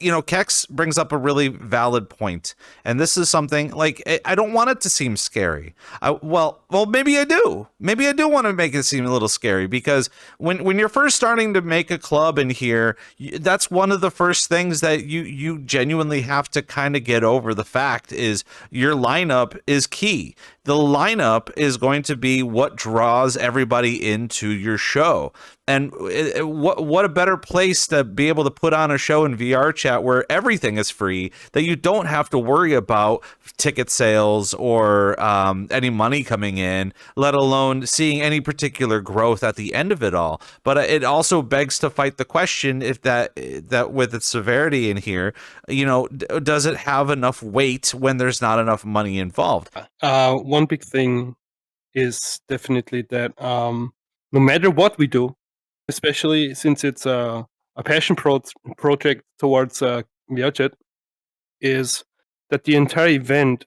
Kex brings up a really valid point, and this is something like I don't want it to seem scary. Well, maybe I do. Maybe I do want to make it seem a little scary because when you're first starting to make a club in here, that's one of the first things that you genuinely have to kind of get over. The fact is your lineup is key. The lineup is going to be what draws everybody into your show. And what a better place to be able to put on a show in VR chat where everything is free, that you don't have to worry about ticket sales or any money coming in, let alone seeing any particular growth at the end of it all. But it also begs to fight the question if that with its severity in here, does it have enough weight when there's not enough money involved? One big thing is definitely that no matter what we do, especially since it's a passion project towards VRChat, is that the entire event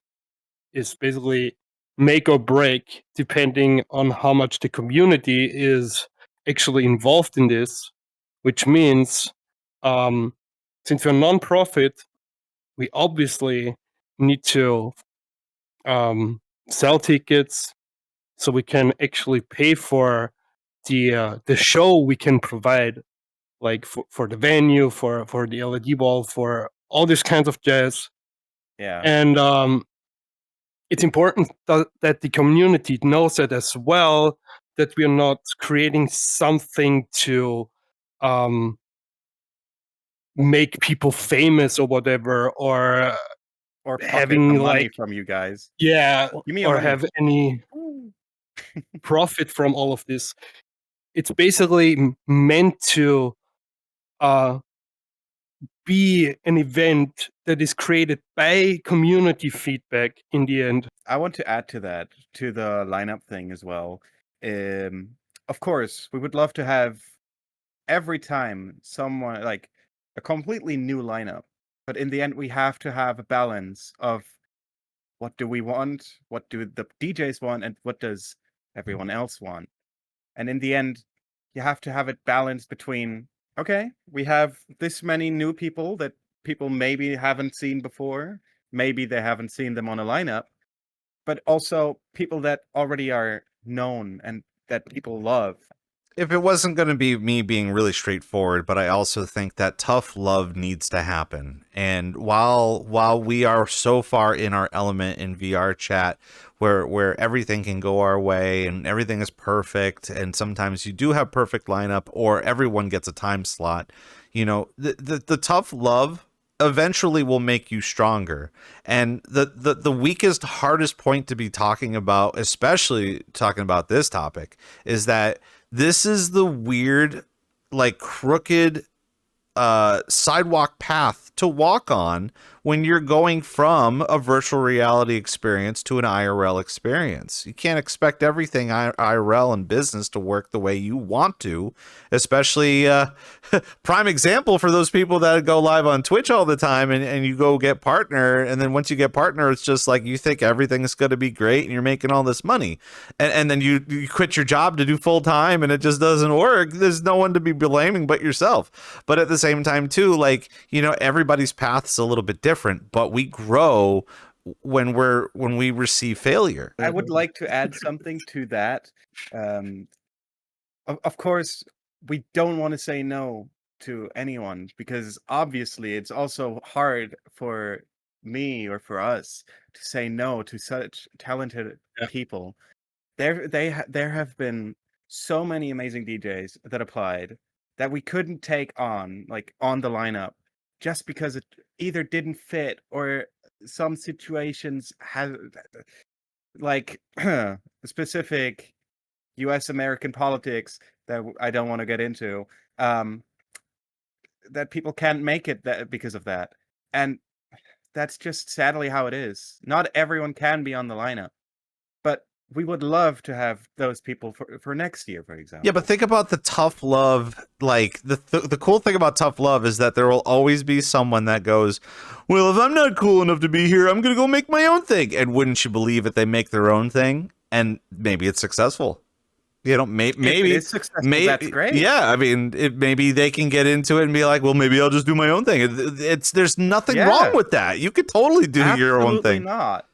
is basically make or break depending on how much the community is actually involved in this, which means since we're non-profit, we obviously need to sell tickets so we can actually pay for the show we can provide, like for the venue, for the LED wall, for all these kinds of jazz. Yeah. And it's important that the community knows that as well, that we're not creating something to make people famous or whatever, or having money from you guys. Yeah, or have any profit from all of this. It's basically meant to be an event that is created by community feedback in the end. I want to add to that, to the lineup thing as well. Of course, we would love to have every time someone like a completely new lineup, but in the end, we have to have a balance of what do we want, what do the DJs want, and what does everyone else want. And in the end, you have to have it balanced between, okay, we have this many new people that people maybe haven't seen before, maybe they haven't seen them on a lineup, but also people that already are known and that people love. If it wasn't going to be me being really straightforward, but I also think that tough love needs to happen. And while we are so far in our element in VR chat where everything can go our way and everything is perfect, and sometimes you do have perfect lineup or everyone gets a time slot, the tough love eventually will make you stronger. And the weakest, hardest point to be talking about, especially talking about this topic, is that this is the weird, like, crooked sidewalk path to walk on when you're going from a virtual reality experience to an IRL experience. You can't expect everything IRL and business to work the way you want to, especially prime example for those people that go live on Twitch all the time and you go get partner, and then once you get partner, it's just like you think everything's going to be great and you're making all this money, and then you quit your job to do full time and it just doesn't work. There's no one to be blaming but yourself. But at the same time too, like, everybody's path's a little bit different, but we grow when we receive failure. I would like to add something to that. Of course, we don't want to say no to anyone, because obviously it's also hard for me or for us to say no to such talented people. There have been so many amazing DJs that applied that we couldn't take on, like, on the lineup, just because it either didn't fit or some situations had, like, specific US American politics that I don't want to get into, that people can't make it because of that. And that's just sadly how it is. Not everyone can be on the lineup, but we would love to have those people for next year, for example. Yeah, but think about the tough love. Like, the cool thing about tough love is that there will always be someone that goes, well, if I'm not cool enough to be here, I'm going to go make my own thing. And wouldn't you believe it, they make their own thing and maybe it's successful. You know, If it maybe is successful, that's great. Yeah, I mean, maybe they can get into it and be like, well, maybe I'll just do my own thing. There's nothing wrong with that. You could totally do your own Absolutely thing. not.